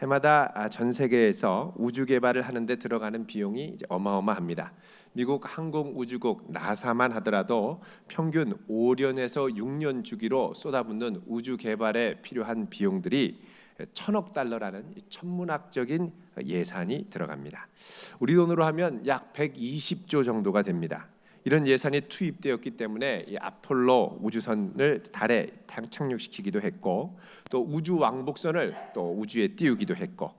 해마다 전 세계에서 우주 개발을 하는데 들어가는 비용이 이제 어마어마합니다. 미국 항공우주국 나사만 하더라도 평균 5년에서 6년 주기로 쏟아붓는 우주 개발에 필요한 비용들이 1,000억 달러라는 천문학적인 예산이 들어갑니다. 우리 돈으로 하면 약 120조 정도가 됩니다. 이런 예산이 투입되었기 때문에 이 아폴로 우주선을 달에 착륙시키기도 했고, 또 우주 왕복선을 또 우주에 띄우기도 했고,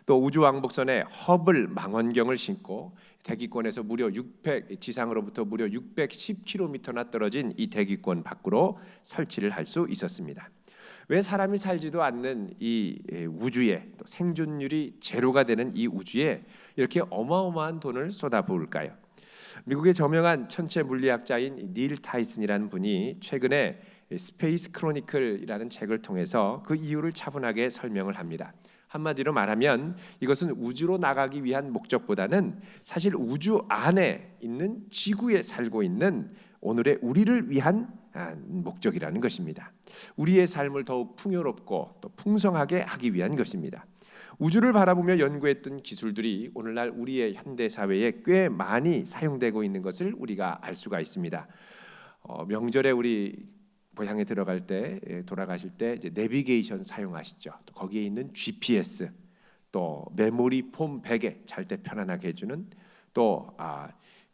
또 우주 왕복선에 허블 망원경을 신고 대기권에서 지상으로부터 무려 610km나 떨어진 이 대기권 밖으로 설치를 할 수 있었습니다. 왜 사람이 살지도 않는 이 우주에, 또 생존율이 제로가 되는 이 우주에 이렇게 어마어마한 돈을 쏟아부을까요? 미국의 저명한 천체 물리학자인 닐 타이슨이라는 분이 최근에 스페이스 크로니클이라는 책을 통해서 그 이유를 차분하게 설명을 합니다. 한마디로 말하면 이것은 우주로 나가기 위한 목적보다는 사실 우주 안에 있는 지구에 살고 있는 오늘의 우리를 위한 목적이라는 것입니다. 우리의 삶을 더욱 풍요롭고 또 풍성하게 하기 위한 것입니다. 우주를 바라보며 연구했던 기술들이 오늘날 우리의 현대 사회에 꽤 많이 사용되고 있는 것을 우리가 알 수가 있습니다. 명절에 우리 고향에 들어갈 때, 돌아가실 때 이제 내비게이션 사용하시죠. 또 거기에 있는 GPS, 또 메모리 폼 베개 잘 때 편안하게 해주는, 또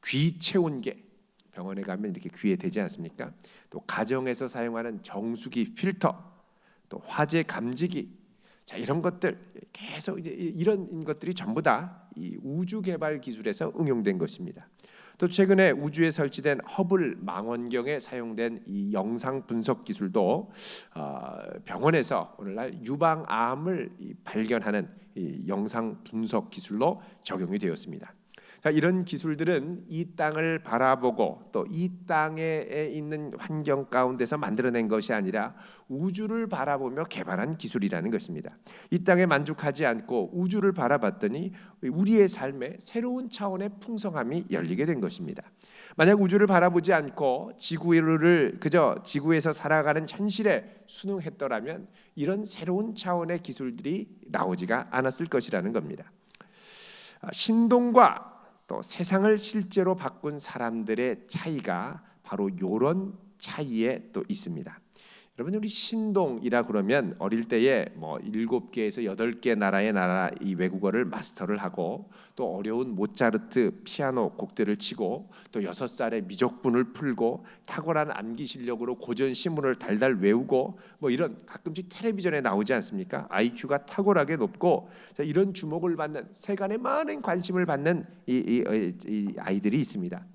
귀 체온계, 병원에 가면 이렇게 귀에 대지 않습니까? 또 가정에서 사용하는 정수기 필터, 또 화재 감지기, 자, 이런 것들 계속 이런 것들이 전부 다 이 우주 개발 기술에서 응용된 것입니다. 또 최근에 우주에 설치된 허블 망원경에 사용된 이 영상 분석 기술도 병원에서 오늘날 유방암을 발견하는 이 영상 분석 기술로 적용이 되었습니다. 이런 기술들은 이 땅을 바라보고 또 이 땅에 있는 환경 가운데서 만들어낸 것이 아니라 우주를 바라보며 개발한 기술이라는 것입니다. 이 땅에 만족하지 않고 우주를 바라봤더니 우리의 삶에 새로운 차원의 풍성함이 열리게 된 것입니다. 만약 우주를 바라보지 않고 지구를 그저 지구에서 살아가는 현실에 순응했더라면 이런 새로운 차원의 기술들이 나오지가 않았을 것이라는 겁니다. 신동과 또 세상을 실제로 바꾼 사람들의 차이가 바로 이런 차이에 또 있습니다. 여러분, 우리 신동이라 그러면 어릴 때에 7개에서 8개 나라의 이 외국어를 마스터를 하고 또 어려운 모차르트 피아노 곡들을 치고 또 6살에 미적분을 풀고 탁월한 암기 실력으로 고전 신문을 달달 외우고 이런, 가끔씩 텔레비전에 나오지 않습니까? IQ가 탁월하게 높고 이런 주목을 받는, 세간에 많은 관심을 받는 이 아이들이 있습니다.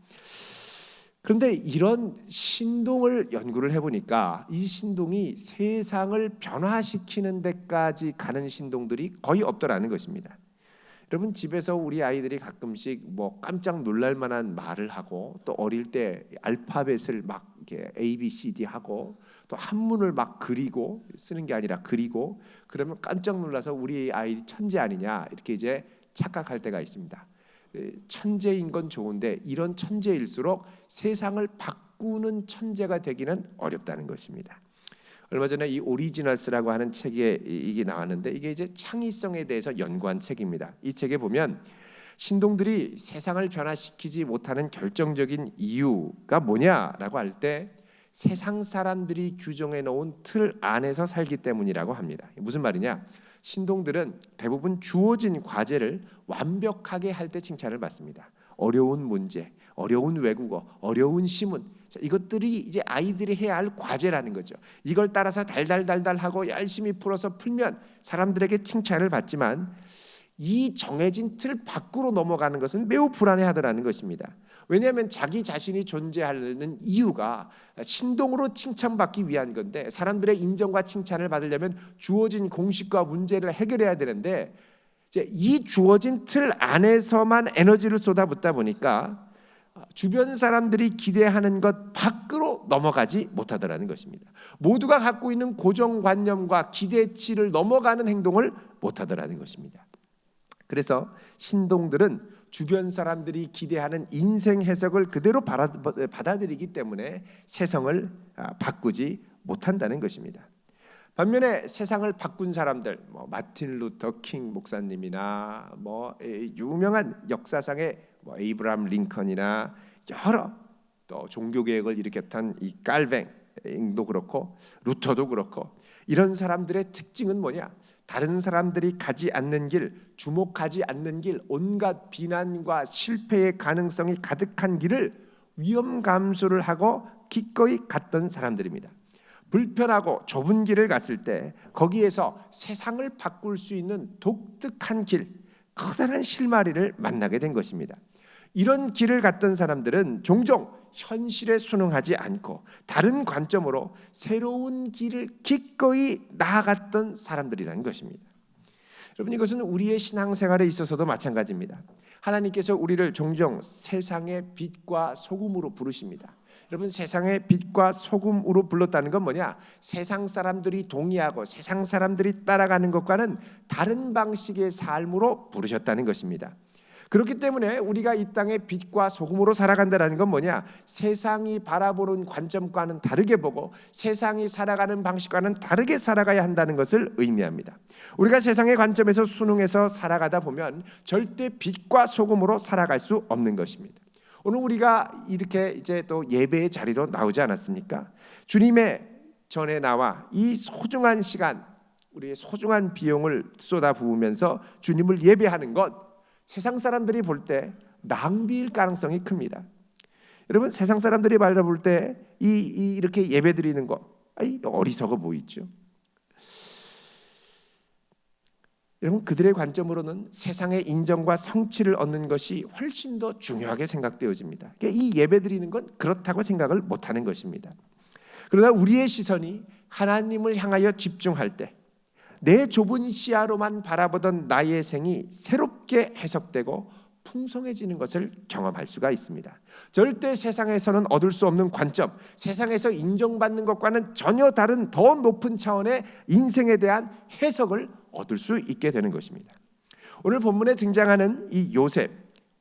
그런데 이런 신동을 연구를 해보니까 이 신동이 세상을 변화시키는 데까지 가는 신동들이 거의 없더라는 것입니다. 여러분, 집에서 우리 아이들이 가끔씩 깜짝 놀랄 만한 말을 하고 또 어릴 때 알파벳을 막 이렇게 A, B, C, D 하고 또 한문을 막 그리고, 쓰는 게 아니라 그리고, 그러면 깜짝 놀라서 우리 아이 천재 아니냐 이렇게 이제 착각할 때가 있습니다. 천재인 건 좋은데 이런 천재일수록 세상을 바꾸는 천재가 되기는 어렵다는 것입니다. 얼마 전에 이 오리지널스라고 하는 책에 이게 나왔는데 이게 이제 창의성에 대해서 연구한 책입니다. 이 책에 보면 신동들이 세상을 변화시키지 못하는 결정적인 이유가 뭐냐라고 할 때 세상 사람들이 규정해 놓은 틀 안에서 살기 때문이라고 합니다. 무슨 말이냐? 신동들은 대부분 주어진 과제를 완벽하게 할 때 칭찬을 받습니다. 어려운 문제, 어려운 외국어, 어려운 시문, 이것들이 이제 아이들이 해야 할 과제라는 거죠. 이걸 따라서 달달달달하고 열심히 풀어서 풀면 사람들에게 칭찬을 받지만 이 정해진 틀 밖으로 넘어가는 것은 매우 불안해하더라는 것입니다. 왜냐하면 자기 자신이 존재하는 이유가 신동으로 칭찬받기 위한 건데, 사람들의 인정과 칭찬을 받으려면 주어진 공식과 문제를 해결해야 되는데 이제 이 주어진 틀 안에서만 에너지를 쏟아붓다 보니까 주변 사람들이 기대하는 것 밖으로 넘어가지 못하더라는 것입니다. 모두가 갖고 있는 고정관념과 기대치를 넘어가는 행동을 못하더라는 것입니다. 그래서 신동들은 주변 사람들이 기대하는 인생 해석을 그대로 받아들이기 때문에 세상을 바꾸지 못한다는 것입니다. 반면에 세상을 바꾼 사람들, 마틴 루터 킹 목사님이나 유명한 역사상의 에이브라함 링컨이나 여러 또 종교 개혁을 일으켰던 이 깔뱅도 그렇고 루터도 그렇고, 이런 사람들의 특징은 뭐냐? 다른 사람들이 가지 않는 길, 주목하지 않는 길, 온갖 비난과 실패의 가능성이 가득한 길을 위험 감수를 하고 기꺼이 갔던 사람들입니다. 불편하고 좁은 길을 갔을 때 거기에서 세상을 바꿀 수 있는 독특한 길, 커다란 실마리를 만나게 된 것입니다. 이런 길을 갔던 사람들은 종종 현실에 순응하지 않고 다른 관점으로 새로운 길을 기꺼이 나아갔던 사람들이라는 것입니다. 여러분, 이것은 우리의 신앙생활에 있어서도 마찬가지입니다. 하나님께서 우리를 종종 세상의 빛과 소금으로 부르십니다. 여러분, 세상의 빛과 소금으로 불렀다는 건 뭐냐? 세상 사람들이 동의하고 세상 사람들이 따라가는 것과는 다른 방식의 삶으로 부르셨다는 것입니다. 그렇기 때문에 우리가 이 땅의 빛과 소금으로 살아간다는 건 뭐냐? 세상이 바라보는 관점과는 다르게 보고 세상이 살아가는 방식과는 다르게 살아가야 한다는 것을 의미합니다. 우리가 세상의 관점에서 순응해서 살아가다 보면 절대 빛과 소금으로 살아갈 수 없는 것입니다. 오늘 우리가 이렇게 이제 또 예배의 자리로 나오지 않았습니까? 주님의 전에 나와 이 소중한 시간, 우리의 소중한 비용을 쏟아 부으면서 주님을 예배하는 것, 세상 사람들이 볼 때 낭비일 가능성이 큽니다. 여러분, 세상 사람들이 바라볼 때 이렇게 예배 드리는 거 어리석어 보이죠. 여러분, 그들의 관점으로는 세상의 인정과 성취를 얻는 것이 훨씬 더 중요하게 생각되어집니다. 이 예배 드리는 건 그렇다고 생각을 못하는 것입니다. 그러나 우리의 시선이 하나님을 향하여 집중할 때 내 좁은 시야로만 바라보던 나의 생이 새롭게 해석되고 풍성해지는 것을 경험할 수가 있습니다. 절대 세상에서는 얻을 수 없는 관점, 세상에서 인정받는 것과는 전혀 다른 더 높은 차원의 인생에 대한 해석을 얻을 수 있게 되는 것입니다. 오늘 본문에 등장하는 이 요셉,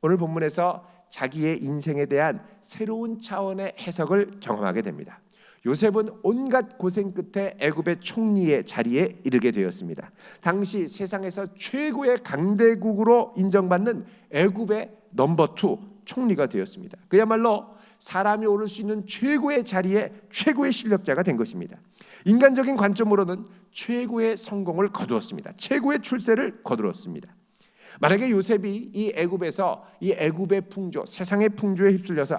오늘 본문에서 자기의 인생에 대한 새로운 차원의 해석을 경험하게 됩니다. 요셉은 온갖 고생 끝에 애굽의 총리의 자리에 이르게 되었습니다. 당시 세상에서 최고의 강대국으로 인정받는 애굽의 넘버 2 총리가 되었습니다. 그야말로 사람이 오를 수 있는 최고의 자리에 최고의 실력자가 된 것입니다. 인간적인 관점으로는 최고의 성공을 거두었습니다. 최고의 출세를 거두었습니다. 만약에 요셉이 이 애굽에서 이 애굽의 풍조, 세상의 풍조에 휩쓸려서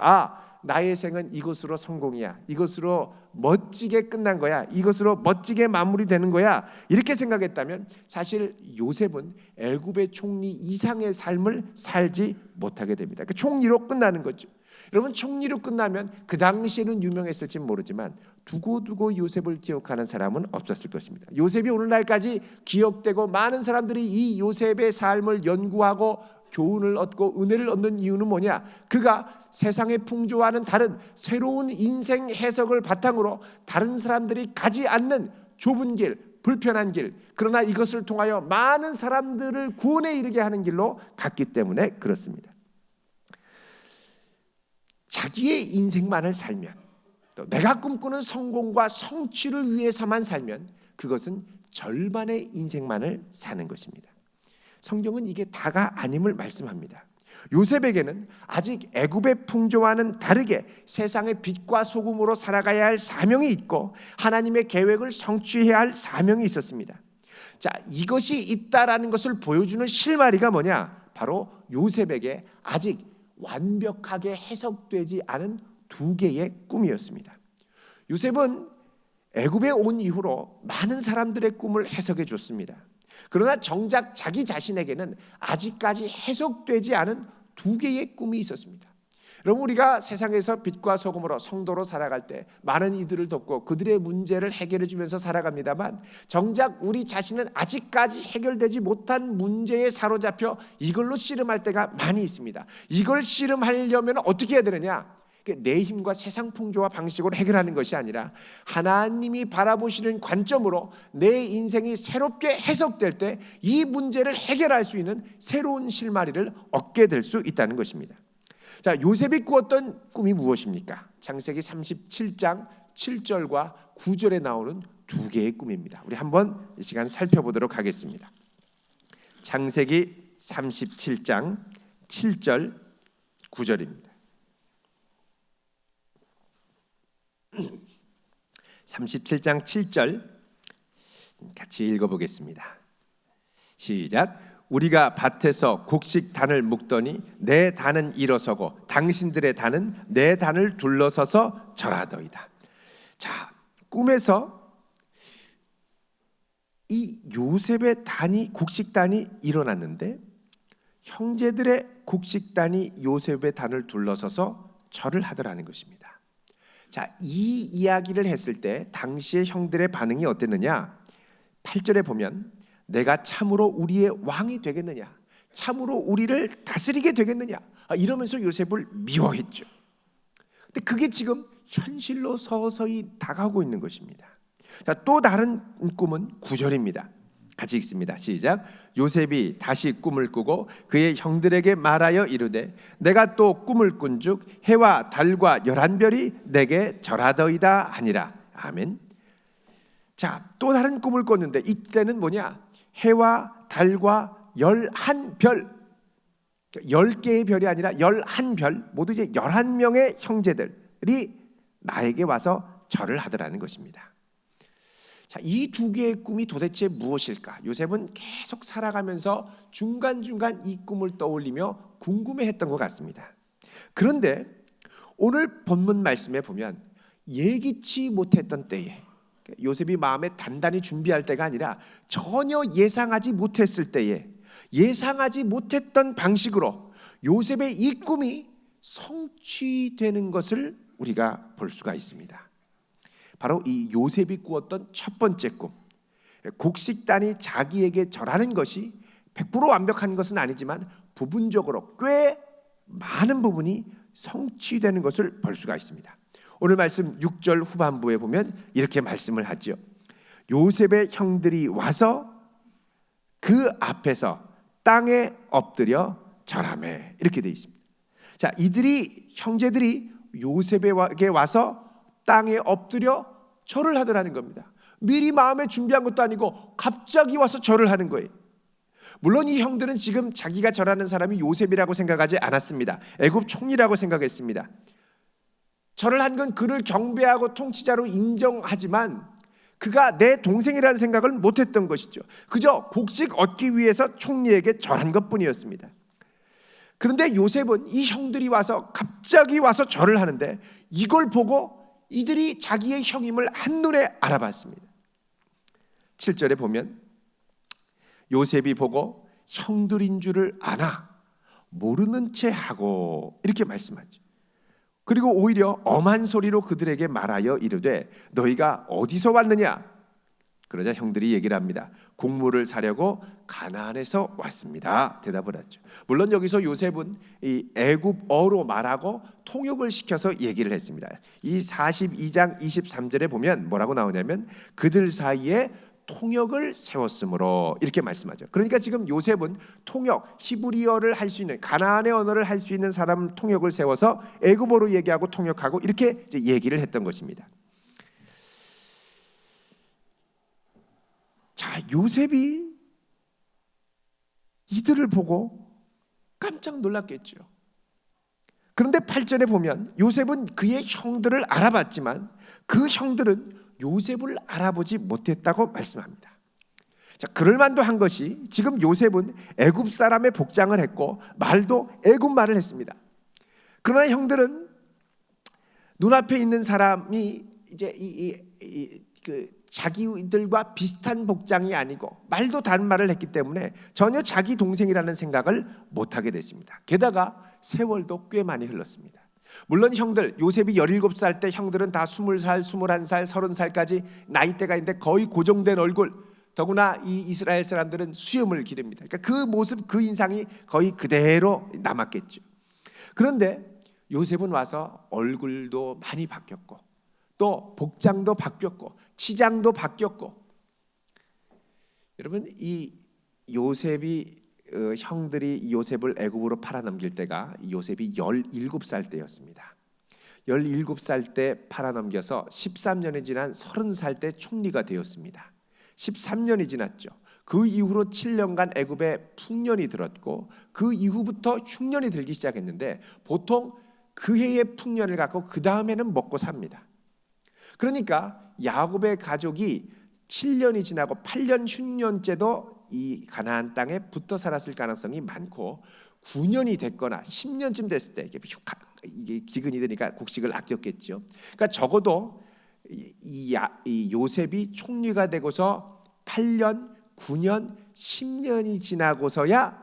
나의 생은 이것으로 성공이야, 이것으로 멋지게 끝난 거야, 이것으로 멋지게 마무리되는 거야, 이렇게 생각했다면 사실 요셉은 애굽의 총리 이상의 삶을 살지 못하게 됩니다. 그 총리로 끝나는 거죠. 여러분, 총리로 끝나면 그 당시에는 유명했을지 모르지만 두고두고 요셉을 기억하는 사람은 없었을 것입니다. 요셉이 오늘날까지 기억되고 많은 사람들이 이 요셉의 삶을 연구하고 교훈을 얻고 은혜를 얻는 이유는 뭐냐? 그가 세상의 풍조와는 다른 새로운 인생 해석을 바탕으로 다른 사람들이 가지 않는 좁은 길, 불편한 길, 그러나 이것을 통하여 많은 사람들을 구원에 이르게 하는 길로 갔기 때문에 그렇습니다. 자기의 인생만을 살면, 또 내가 꿈꾸는 성공과 성취를 위해서만 살면 그것은 절반의 인생만을 사는 것입니다. 성경은 이게 다가 아님을 말씀합니다. 요셉에게는 아직 애굽의 풍조와는 다르게 세상의 빛과 소금으로 살아가야 할 사명이 있고 하나님의 계획을 성취해야 할 사명이 있었습니다. 자, 이것이 있다라는 것을 보여주는 실마리가 뭐냐? 바로 요셉에게 아직 완벽하게 해석되지 않은 두 개의 꿈이었습니다. 요셉은 애굽에 온 이후로 많은 사람들의 꿈을 해석해 줬습니다. 그러나 정작 자기 자신에게는 아직까지 해석되지 않은 두 개의 꿈이 있었습니다. 여러분, 우리가 세상에서 빛과 소금으로 성도로 살아갈 때 많은 이들을 돕고 그들의 문제를 해결해 주면서 살아갑니다만 정작 우리 자신은 아직까지 해결되지 못한 문제에 사로잡혀 이걸로 씨름할 때가 많이 있습니다. 이걸 씨름하려면 어떻게 해야 되느냐? 내 힘과 세상 풍조와 방식으로 해결하는 것이 아니라 하나님이 바라보시는 관점으로 내 인생이 새롭게 해석될 때 이 문제를 해결할 수 있는 새로운 실마리를 얻게 될 수 있다는 것입니다. 자, 요셉이 꾸었던 꿈이 무엇입니까? 창세기 37장 7절과 9절에 나오는 두 개의 꿈입니다. 우리 한번 이 시간 살펴보도록 하겠습니다. 창세기 37장 7절 9절입니다. 37장 7절 같이 읽어보겠습니다. 시작. 우리가 밭에서 곡식 단을 묶더니 내 단은 일어서고 당신들의 단은 내 단을 둘러서서 절하더이다. 자, 꿈에서 이 요셉의 단이 곡식 단이 일어났는데 형제들의 곡식 단이 요셉의 단을 둘러서서 절을 하더라는 것입니다. 자, 이 이야기를 했을 때 당시의 형들의 반응이 어땠느냐? 8절에 보면 내가 참으로 우리의 왕이 되겠느냐? 참으로 우리를 다스리게 되겠느냐? 이러면서 요셉을 미워했죠. 근데 그게 지금 현실로 서서히 다가오고 있는 것입니다. 자, 또 다른 꿈은 9절입니다. 같이 읽습니다. 시작. 요셉이 다시 꿈을 꾸고 그의 형들에게 말하여 이르되 내가 또 꿈을 꾼즉 해와 달과 11별이 내게 절하더이다 하니라. 아멘. 자, 또 다른 꿈을 꿨는데 이때는 뭐냐? 해와 달과 11별, 10개의 별이 아니라 11별, 모두 이제 11명의 형제들이 나에게 와서 절을 하더라는 것입니다. 자, 이 두 개의 꿈이 도대체 무엇일까? 요셉은 계속 살아가면서 중간중간 이 꿈을 떠올리며 궁금해했던 것 같습니다. 그런데 오늘 본문 말씀에 보면 예기치 못했던 때에, 요셉이 마음에 단단히 준비할 때가 아니라 전혀 예상하지 못했을 때에 예상하지 못했던 방식으로 요셉의 이 꿈이 성취되는 것을 우리가 볼 수가 있습니다. 바로 이 요셉이 꾸었던 첫 번째 꿈, 곡식단이 자기에게 절하는 것이 100% 완벽한 것은 아니지만 부분적으로 꽤 많은 부분이 성취되는 것을 볼 수가 있습니다. 오늘 말씀 6절 후반부에 보면 이렇게 말씀을 하죠. 요셉의 형들이 와서 그 앞에서 땅에 엎드려 절하매, 이렇게 되어 있습니다. 자, 이들이 형제들이 요셉에게 와서 땅에 엎드려 절을 하더라는 겁니다. 미리 마음에 준비한 것도 아니고 갑자기 와서 절을 하는 거예요. 물론 이 형들은 지금 자기가 절하는 사람이 요셉이라고 생각하지 않았습니다. 애굽 총리라고 생각했습니다. 절을 한 건 그를 경배하고 통치자로 인정하지만 그가 내 동생이라는 생각을 못했던 것이죠. 그저 곡식 얻기 위해서 총리에게 절한 것뿐이었습니다. 그런데 요셉은 이 형들이 와서 갑자기 와서 절을 하는데 이걸 보고 이들이 자기의 형임을 한눈에 알아봤습니다. 7절에 보면 요셉이 보고 형들인 줄을 아나 모르는 채 하고, 이렇게 말씀하죠. 그리고 오히려 엄한 소리로 그들에게 말하여 이르되 너희가 어디서 왔느냐? 그러자 형들이 얘기를 합니다. 곡물을 사려고 가나안에서 왔습니다. 대답을 하죠. 물론 여기서 요셉은 이 애굽어로 말하고 통역을 시켜서 얘기를 했습니다. 이 42장 23절에 보면 뭐라고 나오냐면 그들 사이에 통역을 세웠으므로, 이렇게 말씀하죠. 그러니까 지금 요셉은 통역, 히브리어를 할 수 있는, 가나안의 언어를 할 수 있는 사람 통역을 세워서 애굽어로 얘기하고 통역하고 이렇게 이제 얘기를 했던 것입니다. 자, 요셉이 이들을 보고 깜짝 놀랐겠죠. 그런데 8절에 보면 요셉은 그의 형들을 알아봤지만 그 형들은 요셉을 알아보지 못했다고 말씀합니다. 자, 그럴 만도 한 것이 지금 요셉은 애굽 사람의 복장을 했고 말도 애굽 말을 했습니다. 그러나 형들은 눈앞에 있는 사람이 이제 자기들과 비슷한 복장이 아니고 말도 다른 말을 했기 때문에 전혀 자기 동생이라는 생각을 못하게 됐습니다. 게다가 세월도 꽤 많이 흘렀습니다. 물론 형들, 요셉이 17살 때 형들은 다 20살, 21살, 30살까지 나이대가 있는데 거의 고정된 얼굴, 더구나 이 이스라엘 사람들은 수염을 기릅니다. 그러니까 그 모습, 그 인상이 거의 그대로 남았겠죠. 그런데 요셉은 와서 얼굴도 많이 바뀌었고 또 복장도 바뀌었고 치장도 바뀌었고, 여러분 이 요셉이 형들이 요셉을 애굽으로 팔아넘길 때가 요셉이 17살 때였습니다. 17살 때 팔아넘겨서 13년이 지난 30살 때 총리가 되었습니다. 13년이 지났죠. 그 이후로 7년간 애굽에 풍년이 들었고 그 이후부터 흉년이 들기 시작했는데 보통 그 해의 풍년을 갖고 그 다음에는 먹고 삽니다. 그러니까 야곱의 가족이 7년이 지나고 8년 흉년째도 이 가나안 땅에 붙어 살았을 가능성이 많고 9년이 됐거나 10년쯤 됐을 때 이게 기근이 되니까 곡식을 아꼈겠죠. 그러니까 적어도 이 요셉이 총리가 되고서 8년, 9년, 10년이 지나고서야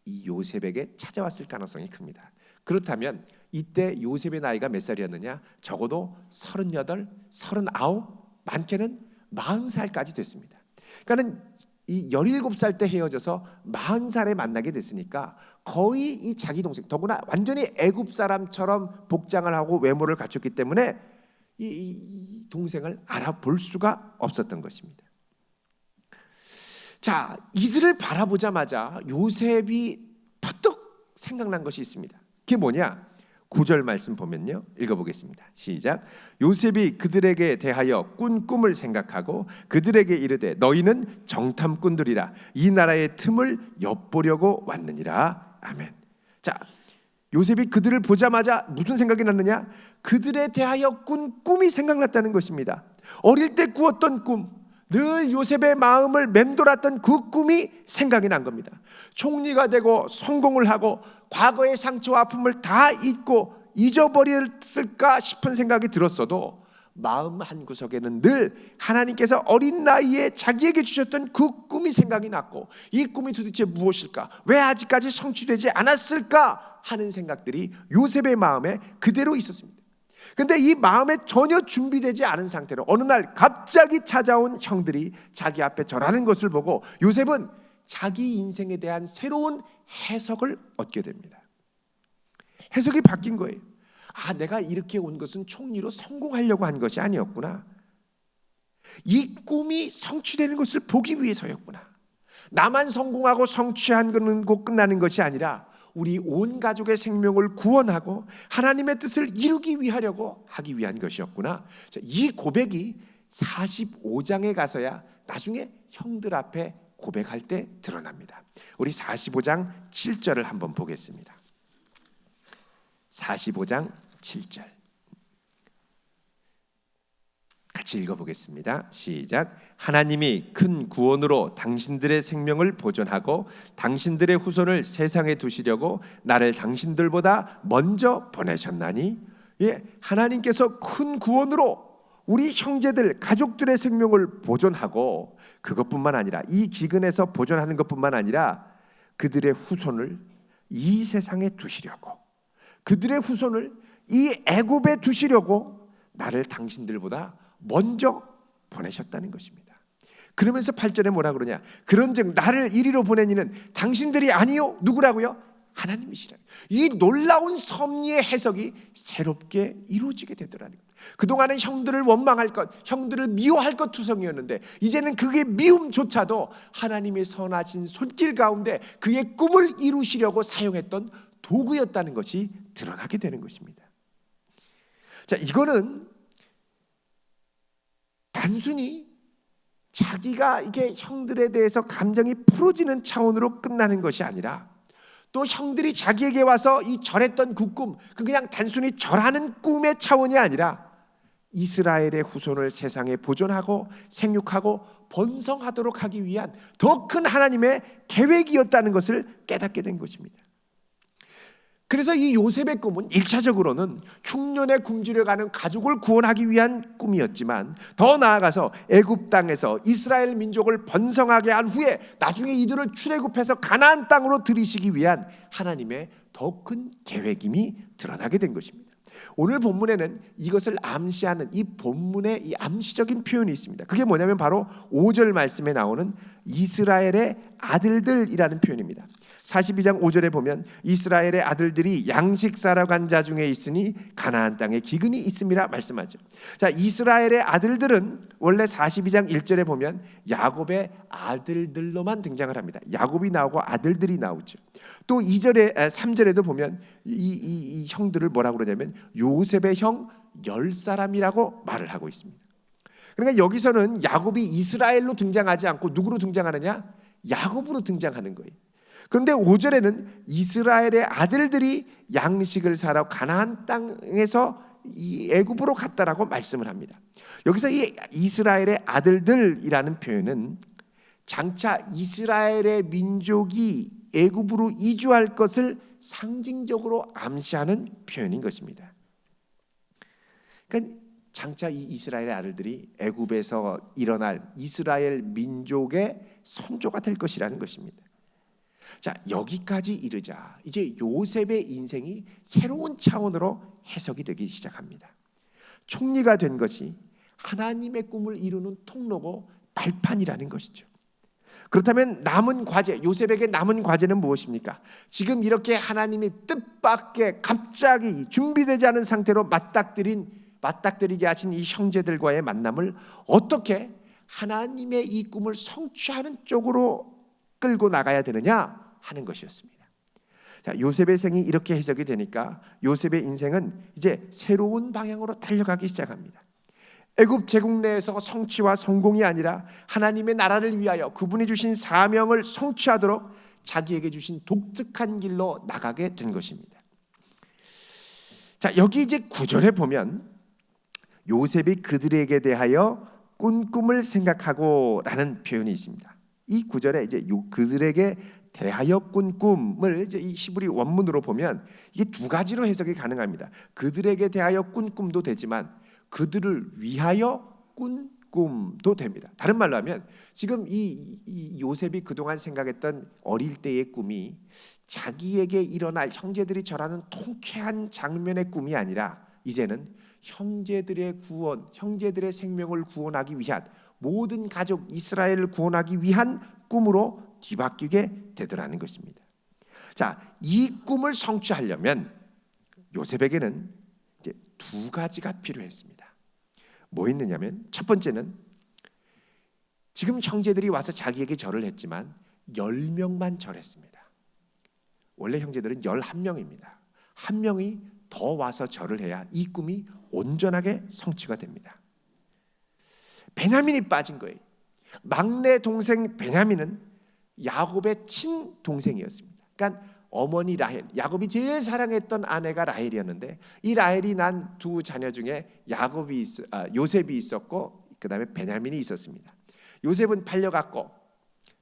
이 요셉에게 찾아왔을 가능성이 큽니다. 그렇다면 이때 요셉의 나이가 몇 살이었느냐? 적어도 38, 39, 많게는 40살까지 됐습니다. 그러니까는 이 17살 때 헤어져서 40살에 만나게 됐으니까 거의 이 자기 동생, 더구나 완전히 애굽 사람처럼 복장을 하고 외모를 갖췄기 때문에 이 동생을 알아볼 수가 없었던 것입니다. 자, 이들을 바라보자마자 요셉이 퍼뜩 생각난 것이 있습니다. 그게 뭐냐? 9절 말씀 보면요, 읽어보겠습니다. 시작. 요셉이 그들에게 대하여 꾼 꿈을 생각하고 그들에게 이르되 너희는 정탐꾼들이라 이 나라의 틈을 엿보려고 왔느니라. 아멘. 자, 요셉이 그들을 보자마자 무슨 생각이 났느냐? 그들에 대하여 꾼 꿈이 생각났다는 것입니다. 어릴 때 꾸었던 꿈, 늘 요셉의 마음을 맴돌았던 그 꿈이 생각이 난 겁니다. 총리가 되고 성공을 하고 과거의 상처와 아픔을 다 잊고 잊어버렸을까 싶은 생각이 들었어도 마음 한구석에는 늘 하나님께서 어린 나이에 자기에게 주셨던 그 꿈이 생각이 났고 이 꿈이 도대체 무엇일까? 왜 아직까지 성취되지 않았을까? 하는 생각들이 요셉의 마음에 그대로 있었습니다. 그런데 이 마음에 전혀 준비되지 않은 상태로 어느 날 갑자기 찾아온 형들이 자기 앞에 절하는 것을 보고 요셉은 자기 인생에 대한 새로운 해석을 얻게 됩니다. 해석이 바뀐 거예요. 아, 내가 이렇게 온 것은 총리로 성공하려고 한 것이 아니었구나. 이 꿈이 성취되는 것을 보기 위해서였구나. 나만 성공하고 성취한 곧 끝나는 것이 아니라 우리 온 가족의 생명을 구원하고 하나님의 뜻을 이루기 위하려고 하기 위한 것이었구나. 이 고백이 45장에 가서야 나중에 형들 앞에 고백할 때 드러납니다. 우리 45장 7절을 한번 보겠습니다. 45장 7절 같이 읽어보겠습니다. 시작. 하나님이 큰 구원으로 당신들의 생명을 보존하고 당신들의 후손을 세상에 두시려고 나를 당신들보다 먼저 보내셨나니. 예, 하나님께서 큰 구원으로 우리 형제들 가족들의 생명을 보존하고 그것뿐만 아니라 이 기근에서 보존하는 것뿐만 아니라 그들의 후손을 이 세상에 두시려고 그들의 후손을 이 애굽에 두시려고 나를 당신들보다 먼저 보내셨다는 것입니다. 그러면서 8절에 뭐라 그러냐? 그런즉 나를 이리로 보내니는 당신들이 아니요 누구라고요? 하나님이시라. 이 놀라운 섭리의 해석이 새롭게 이루어지게 되더라는 겁니다. 그동안은 형들을 원망할 것, 형들을 미워할 것 투성이었는데 이제는 그게 미움조차도 하나님의 선하신 손길 가운데 그의 꿈을 이루시려고 사용했던 도구였다는 것이 드러나게 되는 것입니다. 자, 이거는 단순히 자기가 이게 형들에 대해서 감정이 풀어지는 차원으로 끝나는 것이 아니라 또 형들이 자기에게 와서 이 절했던 그 꿈, 그냥 단순히 절하는 꿈의 차원이 아니라 이스라엘의 후손을 세상에 보존하고 생육하고 번성하도록 하기 위한 더 큰 하나님의 계획이었다는 것을 깨닫게 된 것입니다. 그래서 이 요셉의 꿈은 1차적으로는 흉년에 굶주려가는 가족을 구원하기 위한 꿈이었지만 더 나아가서 애굽 땅에서 이스라엘 민족을 번성하게 한 후에 나중에 이들을 출애굽해서 가나안 땅으로 들이시기 위한 하나님의 더 큰 계획임이 드러나게 된 것입니다. 오늘 본문에는 이것을 암시하는 이 본문의 이 암시적인 표현이 있습니다. 그게 뭐냐면 바로 5절 말씀에 나오는 이스라엘의 아들들이라는 표현입니다. 42장 5절에 보면 이스라엘의 아들들이 양식 사러 간 자 중에 있으니 가나안 땅에 기근이 있음이라 말씀하죠. 자, 이스라엘의 아들들은 원래 42장 1절에 보면 야곱의 아들들로만 등장을 합니다. 야곱이 나오고 아들들이 나오죠. 또 3절에도 보면 이 형들을 뭐라고 그러냐면 요셉의 형 10사람이라고 말을 하고 있습니다. 그러니까 여기서는 야곱이 이스라엘로 등장하지 않고 누구로 등장하느냐? 야곱으로 등장하는 거예요. 그런데 5절에는 이스라엘의 아들들이 양식을 사러 가나안 땅에서 이 애굽으로 갔다라고 말씀을 합니다. 여기서 이 이스라엘의 아들들이라는 표현은 장차 이스라엘의 민족이 애굽으로 이주할 것을 상징적으로 암시하는 표현인 것입니다. 그러니까 장차 이 이스라엘의 아들들이 애굽에서 일어날 이스라엘 민족의 선조가 될 것이라는 것입니다. 자, 여기까지 이르자 이제 요셉의 인생이 새로운 차원으로 해석이 되기 시작합니다. 총리가 된 것이 하나님의 꿈을 이루는 통로고 발판이라는 것이죠. 그렇다면 남은 과제, 요셉에게 남은 과제는 무엇입니까? 지금 이렇게 하나님이 뜻밖의 갑자기 준비되지 않은 상태로 맞닥뜨리게 하신 이 형제들과의 만남을 어떻게 하나님의 이 꿈을 성취하는 쪽으로 끌고 나가야 되느냐 하는 것이었습니다. 자, 요셉의 생이 이렇게 해석이 되니까 요셉의 인생은 이제 새로운 방향으로 달려가기 시작합니다. 애굽 제국 내에서 성취와 성공이 아니라 하나님의 나라를 위하여 그분이 주신 사명을 성취하도록 자기에게 주신 독특한 길로 나가게 된 것입니다. 자, 여기 이제 9절에 보면 요셉이 그들에게 대하여 꾼 꿈을 생각하고라는 표현이 있습니다. 이 9절에 이제 그들에게 대하여 꾼 꿈을 이제 이 히브리 원문으로 보면 이게 두 가지로 해석이 가능합니다. 그들에게 대하여 꾼 꿈도 되지만 그들을 위하여 꾼 꿈도 됩니다. 다른 말로 하면 지금 이 요셉이 그동안 생각했던 어릴 때의 꿈이 자기에게 일어날 형제들이 절하는 통쾌한 장면의 꿈이 아니라 이제는 형제들의 구원, 형제들의 생명을 구원하기 위한 모든 가족 이스라엘을 구원하기 위한 꿈으로 뒤바뀌게 되더라는 것입니다. 자, 이 꿈을 성취하려면 요셉에게는 이제 두 가지가 필요했습니다. 뭐 있느냐면 첫 번째는 지금 형제들이 와서 자기에게 절을 했지만 10명만 절했습니다. 원래 형제들은 11명입니다. 한 명이 더 와서 절을 해야 이 꿈이 온전하게 성취가 됩니다. 베냐민이 빠진 거예요. 막내 동생 베냐민은 야곱의 친동생이었습니다. 그러니까 어머니 라헬, 야곱이 제일 사랑했던 아내가 라헬이었는데 이 라헬이 난 두 자녀 중에 요셉이 있었고 그 다음에 베냐민이 있었습니다. 요셉은 팔려갔고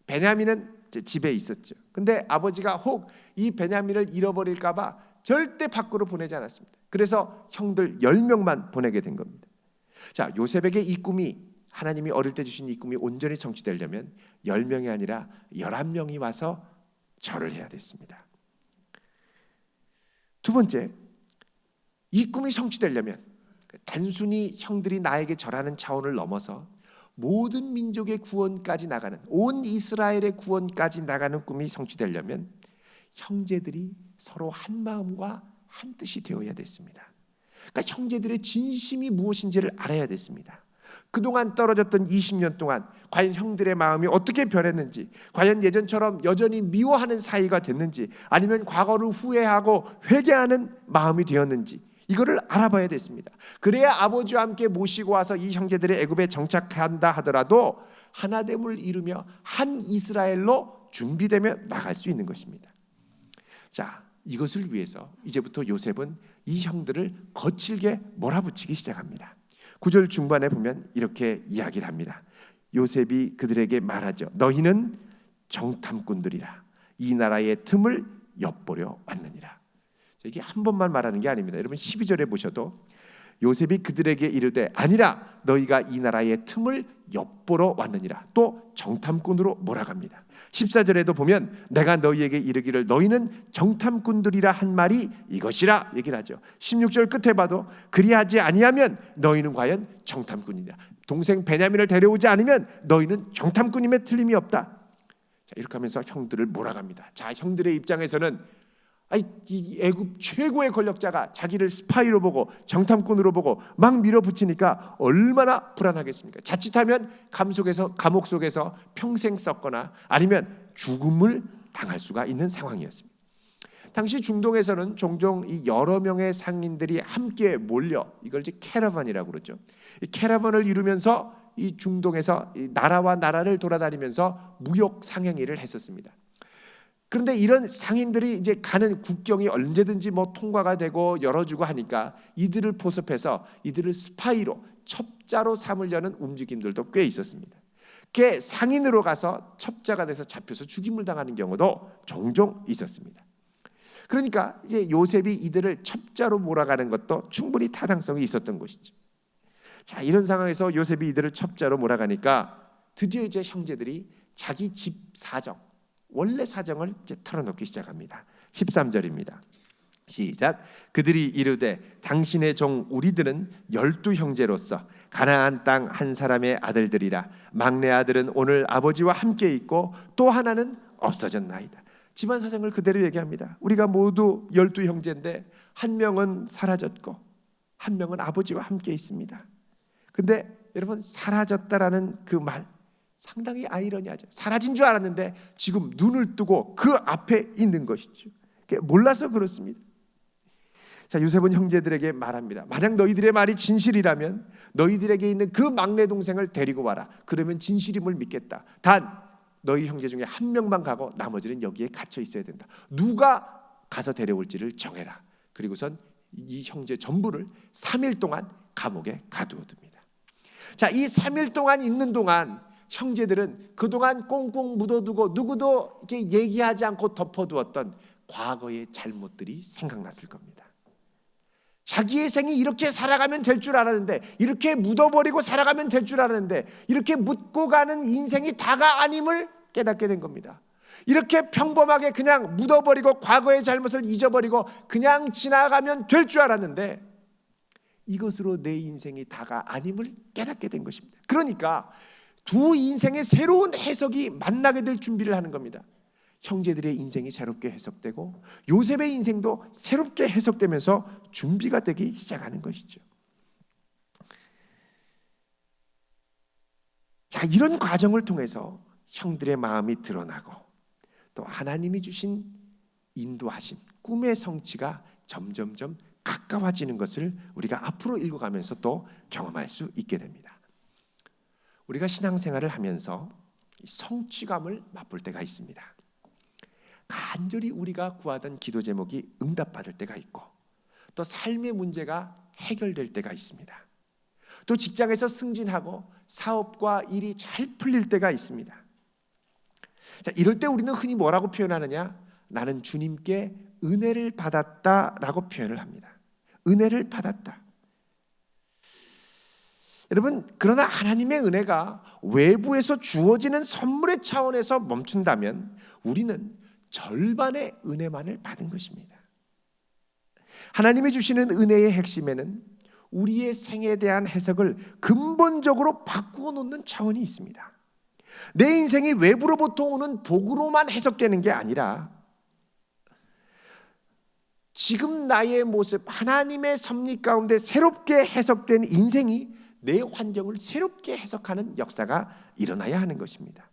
베냐민은 집에 있었죠. 근데 아버지가 혹 이 베냐민을 잃어버릴까 봐 절대 밖으로 보내지 않았습니다. 그래서 형들 10명만 보내게 된 겁니다. 자, 요셉에게 이 꿈이 하나님이 어릴 때 주신 이 꿈이 온전히 성취되려면 10명이 아니라 11명이 와서 절을 해야 됐습니다. 두 번째, 이 꿈이 성취되려면 단순히 형들이 나에게 절하는 차원을 넘어서 모든 민족의 구원까지 나가는, 온 이스라엘의 구원까지 나가는 꿈이 성취되려면 형제들이 서로 한 마음과 한 뜻이 되어야 됐습니다. 그러니까 형제들의 진심이 무엇인지를 알아야 됐습니다. 그동안 떨어졌던 20년 동안 과연 형들의 마음이 어떻게 변했는지, 과연 예전처럼 여전히 미워하는 사이가 됐는지, 아니면 과거를 후회하고 회개하는 마음이 되었는지 이거를 알아봐야 됐습니다. 그래야 아버지와 함께 모시고 와서 이 형제들의 애굽에 정착한다 하더라도 하나됨을 이루며 한 이스라엘로 준비되며 나갈 수 있는 것입니다. 자, 이것을 위해서 이제부터 요셉은 이 형들을 거칠게 몰아붙이기 시작합니다. 9절 중반에 보면 이렇게 이야기를 합니다. 요셉이 그들에게 말하죠. 너희는 정탐꾼들이라. 이 나라의 틈을 엿보려 왔느니라. 이게 한 번만 말하는 게 아닙니다. 여러분 12절에 보셔도 요셉이 그들에게 이르되 아니라 너희가 이 나라의 틈을 엿보러 왔느니라. 또 정탐꾼으로 몰아갑니다. 14절에도 보면 내가 너희에게 이르기를 너희는 정탐꾼들이라 한 말이 이것이라 얘기를 하죠. 16절 끝에 봐도 그리하지 아니하면 너희는 과연 정탐꾼이냐. 동생 베냐민을 데려오지 않으면 너희는 정탐꾼임에 틀림이 없다. 자, 이렇게 하면서 형들을 몰아갑니다. 자, 형들의 입장에서는 이 애굽 최고의 권력자가 자기를 스파이로 보고 정탐꾼으로 보고 막 밀어붙이니까 얼마나 불안하겠습니까? 자칫하면 감옥 속에서 평생 썩거나 아니면 죽음을 당할 수가 있는 상황이었습니다. 당시 중동에서는 종종 이 여러 명의 상인들이 함께 몰려 이걸 이제 캐러반이라고 그러죠. 이 캐러반을 이루면서 이 중동에서 이 나라와 나라를 돌아다니면서 무역 상행위를 했었습니다. 그런데 이런 상인들이 이제 가는 국경이 언제든지 뭐 통과가 되고 열어주고 하니까 이들을 포섭해서 이들을 스파이로 첩자로 삼으려는 움직임들도 꽤 있었습니다. 그 상인으로 가서 첩자가 돼서 잡혀서 죽임을 당하는 경우도 종종 있었습니다. 그러니까 이제 요셉이 이들을 첩자로 몰아가는 것도 충분히 타당성이 있었던 것이죠. 자, 이런 상황에서 요셉이 이들을 첩자로 몰아가니까 드디어 이제 형제들이 자기 집 사정, 원래 사정을 이제 털어놓기 시작합니다. 13절입니다. 시작. 그들이 이르되 당신의 종 우리들은 12형제로서 가나안 땅 한 사람의 아들들이라. 막내 아들은 오늘 아버지와 함께 있고 또 하나는 없어졌나이다. 집안 사정을 그대로 얘기합니다. 우리가 모두 12형제인데 한 명은 사라졌고 한 명은 아버지와 함께 있습니다. 근데 여러분, 사라졌다라는 그 말 상당히 아이러니하죠. 사라진 줄 알았는데 지금 눈을 뜨고 그 앞에 있는 것이죠. 몰라서 그렇습니다. 자, 요셉은 형제들에게 말합니다. 만약 너희들의 말이 진실이라면 너희들에게 있는 그 막내 동생을 데리고 와라. 그러면 진실임을 믿겠다. 단 너희 형제 중에 한 명만 가고 나머지는 여기에 갇혀 있어야 된다. 누가 가서 데려올지를 정해라. 그리고선 이 형제 전부를 3일 동안 감옥에 가두어둡니다. 자, 이 3일 동안 있는 동안 형제들은 그동안 꽁꽁 묻어두고 누구도 이렇게 얘기하지 않고 덮어두었던 과거의 잘못들이 생각났을 겁니다. 자기의 생이 이렇게 살아가면 될 줄 알았는데, 이렇게 묻어버리고 살아가면 될 줄 알았는데, 이렇게 묻고 가는 인생이 다가 아님을 깨닫게 된 겁니다. 이렇게 평범하게 그냥 묻어버리고 과거의 잘못을 잊어버리고 그냥 지나가면 될 줄 알았는데 이것으로 내 인생이 다가 아님을 깨닫게 된 것입니다. 그러니까 두 인생의 새로운 해석이 만나게 될 준비를 하는 겁니다. 형제들의 인생이 새롭게 해석되고 요셉의 인생도 새롭게 해석되면서 준비가 되기 시작하는 것이죠. 자, 이런 과정을 통해서 형들의 마음이 드러나고 또 하나님이 주신 인도하심, 꿈의 성취가 점점점 가까워지는 것을 우리가 앞으로 읽어가면서 또 경험할 수 있게 됩니다. 우리가 신앙생활을 하면서 성취감을 맛볼 때가 있습니다. 간절히 우리가 구하던 기도 제목이 응답받을 때가 있고 또 삶의 문제가 해결될 때가 있습니다. 또 직장에서 승진하고 사업과 일이 잘 풀릴 때가 있습니다. 자, 이럴 때 우리는 흔히 뭐라고 표현하느냐? 나는 주님께 은혜를 받았다라고 표현을 합니다. 은혜를 받았다. 여러분, 그러나 하나님의 은혜가 외부에서 주어지는 선물의 차원에서 멈춘다면 우리는 절반의 은혜만을 받은 것입니다. 하나님이 주시는 은혜의 핵심에는 우리의 생에 대한 해석을 근본적으로 바꾸어 놓는 차원이 있습니다. 내 인생이 외부로부터 오는 복으로만 해석되는 게 아니라 지금 나의 모습, 하나님의 섭리 가운데 새롭게 해석된 인생이 내 환경을 새롭게 해석하는 역사가 일어나야 하는 것입니다.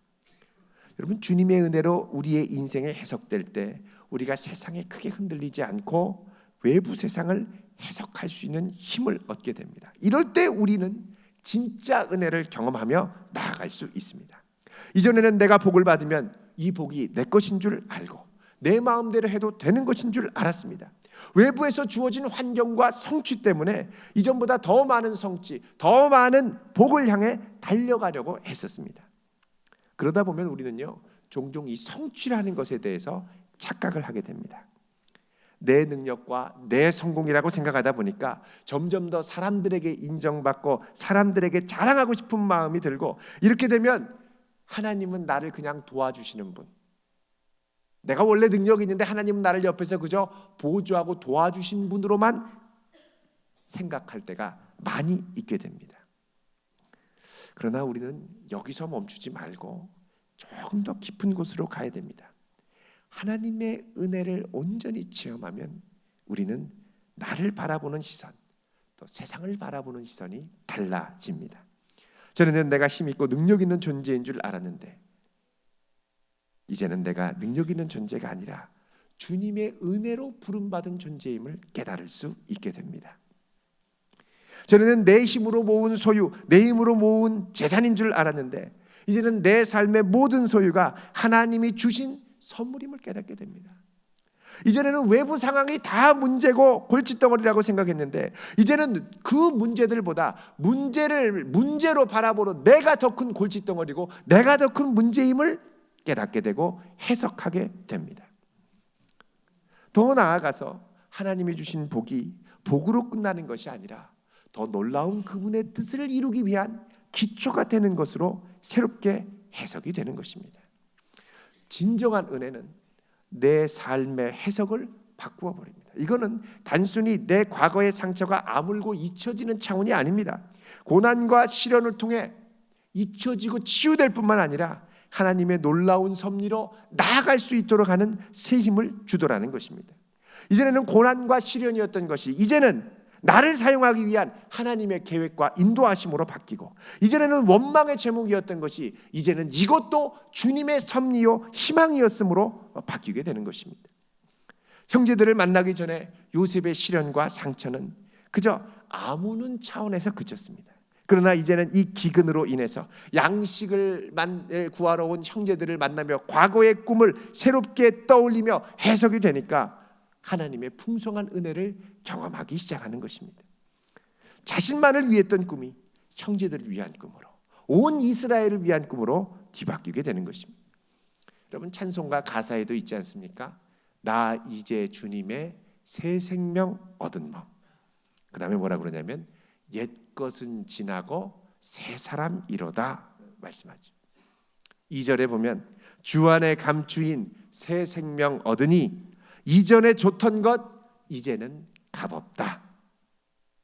여러분, 주님의 은혜로 우리의 인생에 해석될 때 우리가 세상에 크게 흔들리지 않고 외부 세상을 해석할 수 있는 힘을 얻게 됩니다. 이럴 때 우리는 진짜 은혜를 경험하며 나아갈 수 있습니다. 이전에는 내가 복을 받으면 이 복이 내 것인 줄 알고 내 마음대로 해도 되는 것인 줄 알았습니다. 외부에서 주어진 환경과 성취 때문에 이전보다 더 많은 성취, 더 많은 복을 향해 달려가려고 했었습니다. 그러다 보면 우리는요, 종종 이 성취라는 것에 대해서 착각을 하게 됩니다. 내 능력과 내 성공이라고 생각하다 보니까 점점 더 사람들에게 인정받고 사람들에게 자랑하고 싶은 마음이 들고, 이렇게 되면 하나님은 나를 그냥 도와주시는 분, 내가 원래 능력이 있는데 하나님은 나를 옆에서 그저 보조하고 도와주신 분으로만 생각할 때가 많이 있게 됩니다. 그러나 우리는 여기서 멈추지 말고 조금 더 깊은 곳으로 가야 됩니다. 하나님의 은혜를 온전히 체험하면 우리는 나를 바라보는 시선, 또 세상을 바라보는 시선이 달라집니다. 저는 내가 힘 있고 능력 있는 존재인 줄 알았는데 이제는 내가 능력 있는 존재가 아니라 주님의 은혜로 부름받은 존재임을 깨달을 수 있게 됩니다. 저는 내 힘으로 모은 소유, 내 힘으로 모은 재산인 줄 알았는데 이제는 내 삶의 모든 소유가 하나님이 주신 선물임을 깨닫게 됩니다. 이전에는 외부 상황이 다 문제고 골칫덩어리라고 생각했는데 이제는 그 문제들보다 문제를 문제로 바라보는 내가 더 큰 골칫덩어리고 내가 더 큰 문제임을 깨닫게 되고 해석하게 됩니다. 더 나아가서 하나님이 주신 복이 복으로 끝나는 것이 아니라 더 놀라운 그분의 뜻을 이루기 위한 기초가 되는 것으로 새롭게 해석이 되는 것입니다. 진정한 은혜는 내 삶의 해석을 바꾸어 버립니다. 이거는 단순히 내 과거의 상처가 아물고 잊혀지는 차원이 아닙니다. 고난과 시련을 통해 잊혀지고 치유될 뿐만 아니라 하나님의 놀라운 섭리로 나아갈 수 있도록 하는 새 힘을 주더라는 것입니다. 이전에는 고난과 시련이었던 것이 이제는 나를 사용하기 위한 하나님의 계획과 인도하심으로 바뀌고, 이전에는 원망의 제목이었던 것이 이제는 이것도 주님의 섭리요 희망이었으므로 바뀌게 되는 것입니다. 형제들을 만나기 전에 요셉의 시련과 상처는 그저 아무는 차원에서 그쳤습니다. 그러나 이제는 이 기근으로 인해서 양식을 구하러 온 형제들을 만나며 과거의 꿈을 새롭게 떠올리며 해석이 되니까 하나님의 풍성한 은혜를 경험하기 시작하는 것입니다. 자신만을 위했던 꿈이 형제들을 위한 꿈으로, 온 이스라엘을 위한 꿈으로 뒤바뀌게 되는 것입니다. 여러분, 찬송가 가사에도 있지 않습니까? 나 이제 주님의 새 생명 얻은 몸. 그 다음에 뭐라 그러냐면 옛것은 지나고 새 사람이로다 말씀하죠. 2절에 보면 주 안에 감추인 새 생명 얻으니 이전에 좋던 것 이제는 값없다.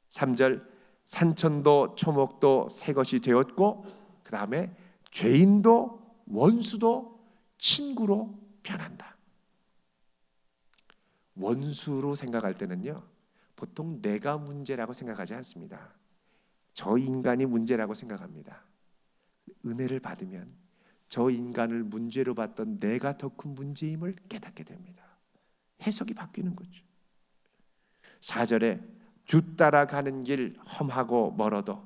3절 산천도 초목도 새 것이 되었고 그 다음에 죄인도 원수도 친구로 변한다. 원수로 생각할 때는요, 보통 내가 문제라고 생각하지 않습니다. 저 인간이 문제라고 생각합니다. 은혜를 받으면 저 인간을 문제로 봤던 내가 더 큰 문제임을 깨닫게 됩니다. 해석이 바뀌는 거죠. 4절에 주 따라가는 길 험하고 멀어도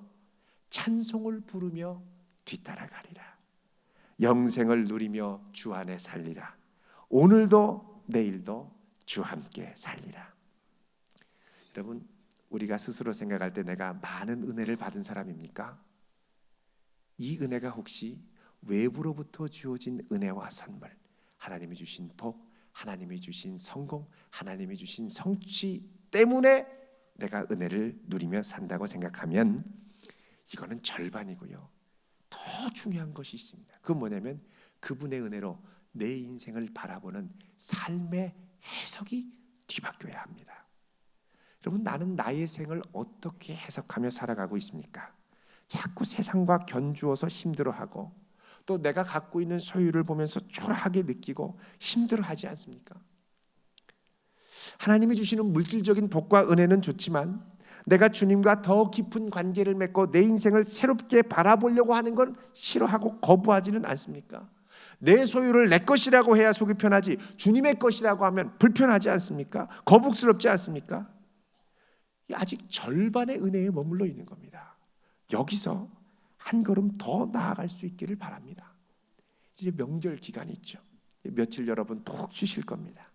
찬송을 부르며 뒤따라가리라. 영생을 누리며 주 안에 살리라. 오늘도 내일도 주 함께 살리라. 여러분, 우리가 스스로 생각할 때 내가 많은 은혜를 받은 사람입니까? 이 은혜가 혹시 외부로부터 주어진 은혜와 선물, 하나님이 주신 복, 하나님이 주신 성공, 하나님이 주신 성취 때문에 내가 은혜를 누리며 산다고 생각하면 이거는 절반이고요. 더 중요한 것이 있습니다. 그건 뭐냐면 그분의 은혜로 내 인생을 바라보는 삶의 해석이 뒤바뀌어야 합니다. 여러분, 나는 나의 생을 어떻게 해석하며 살아가고 있습니까? 자꾸 세상과 견주어서 힘들어하고 또 내가 갖고 있는 소유를 보면서 초라하게 느끼고 힘들어하지 않습니까? 하나님이 주시는 물질적인 복과 은혜는 좋지만 내가 주님과 더 깊은 관계를 맺고 내 인생을 새롭게 바라보려고 하는 건 싫어하고 거부하지는 않습니까? 내 소유를 내 것이라고 해야 속이 편하지 주님의 것이라고 하면 불편하지 않습니까? 거북스럽지 않습니까? 아직 절반의 은혜에 머물러 있는 겁니다. 여기서 한 걸음 더 나아갈 수 있기를 바랍니다. 이제 명절 기간이 있죠. 며칠 여러분 푹 쉬실 겁니다.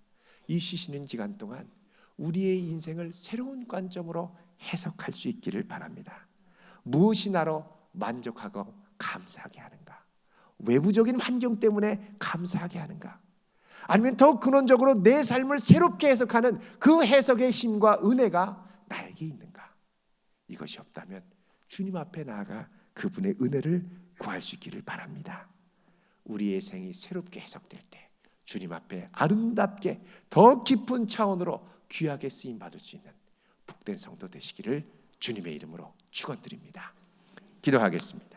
이 쉬시는 기간 동안 우리의 인생을 새로운 관점으로 해석할 수 있기를 바랍니다. 무엇이 나로 만족하고 감사하게 하는가? 외부적인 환경 때문에 감사하게 하는가? 아니면 더 근원적으로 내 삶을 새롭게 해석하는 그 해석의 힘과 은혜가 나에게 있는가? 이것이 없다면 주님 앞에 나아가 그분의 은혜를 구할 수 있기를 바랍니다. 우리의 생이 새롭게 해석될 때 주님 앞에 아름답게 더 깊은 차원으로 귀하게 쓰임 받을 수 있는 복된 성도 되시기를 주님의 이름으로 축원드립니다. 기도하겠습니다.